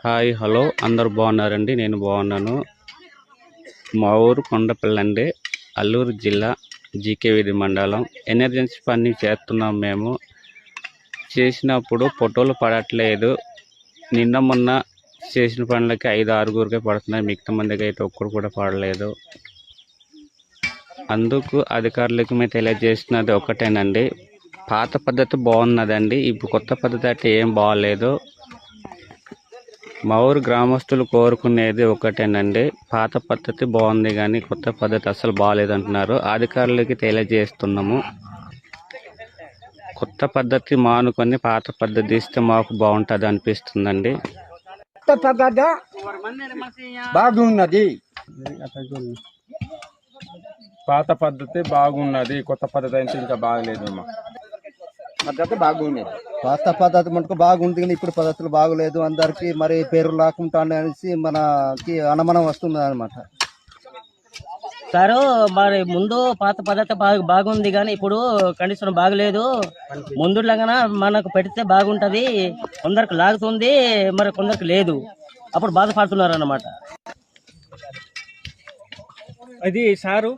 Hi hello అందరు బాగున్నారండి. నేను బాగున్నాను. మా ఊరు కొండపల్లి అండి, అల్లూరు జిల్లా, జీకేవిడి మండలం. ఎమర్జెన్సీ పని చేస్తున్నాం. మేము చేసినప్పుడు ఫోటోలు పడట్లేదు. నిన్న మొన్న చేసిన పనులకి 5-6 పడుతున్నాయి. మిగతా మందికి అయితే ఒక్కరు కూడా పడలేదు. అందుకు అధికారులకు మేము తెలియజేసినది ఒకటేనండి, పాత పద్ధతి బాగున్నదండి. ఇప్పుడు కొత్త పద్ధతి అయితే ఏం బాగాలేదు. మా ఊరు గ్రామస్తులు కోరుకునేది ఒకటేనండి, పాత పద్ధతి బాగుంది కానీ కొత్త పద్ధతి అసలు బాగాలేదంటున్నారు. అధికారులకి తెలియజేస్తున్నాము, కొత్త పద్ధతి మానుకొని పాత పద్ధతి ఇస్తే మాకు బాగుంటుంది అనిపిస్తుందండి. కొత్త పద్ధతి బాగున్నది, పాత పద్ధతి బాగున్నది, కొత్త పద్ధతి అయితే ఇంకా బాగలేదు. పద్ధతి బాగున్నది. పాత పద్ధతి మటుకు బాగుంది కానీ ఇప్పుడు పద్ధతులు బాగలేదు. అందరికి మరి పేరు లేకుండా అనేసి మనకి అనుమానం వస్తుంది అనమాట. సారు మరి ముందు పాత పద్ధతి బాగుంది కానీ ఇప్పుడు కండిషన్ బాగలేదు. ముందులాగా మనకు పెడితే బాగుంటది, కొందరికి లాగుతుంది, మరి కొందరికి లేదు. అప్పుడు బాధపడుతున్నారు అన్నమాట. అది సారు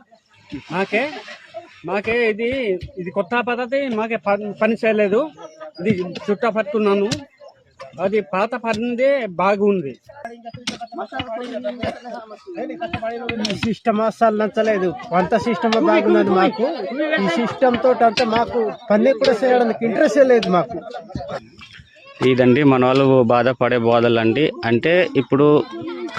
మాకే ఇది కొత్త పద్ధతి మాకే పని చేయలేదు. ఇది చుట్టా పట్టుకున్నాను, అది పాత పద్ధతి బాగుంది. సిస్టమ్ అసలు నచ్చలేదు. కొంత సిస్టమ్ బాగున్నది మాకు. ఈ సిస్టమ్ తోటి అంతా మాకు పని కూడా చేయడానికి ఇంట్రెస్ట్ లేదు మాకు. ఇదండి మన వాళ్ళు బాధపడే బాధలు అండి. అంటే ఇప్పుడు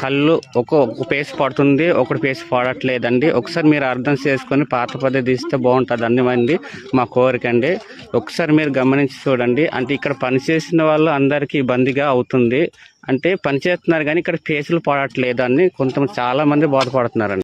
కళ్ళు ఒక పేస్ పడుతుంది, ఒకటి పేస్ పడట్లేదండి. ఒకసారి మీరు అర్థం చేసుకొని పాత పద్ధతి ఇస్తే బాగుంటుంది అనివ్వండి మా కోరిక అండి. ఒకసారి మీరు గమనించి చూడండి. అంటే ఇక్కడ పనిచేసిన వాళ్ళు అందరికీ ఇబ్బందిగా అవుతుంది. అంటే పని చేస్తున్నారు కానీ ఇక్కడ పేసులు పడట్లేదు అని కొంతమంది చాలా మంది బాధపడుతున్నారండి.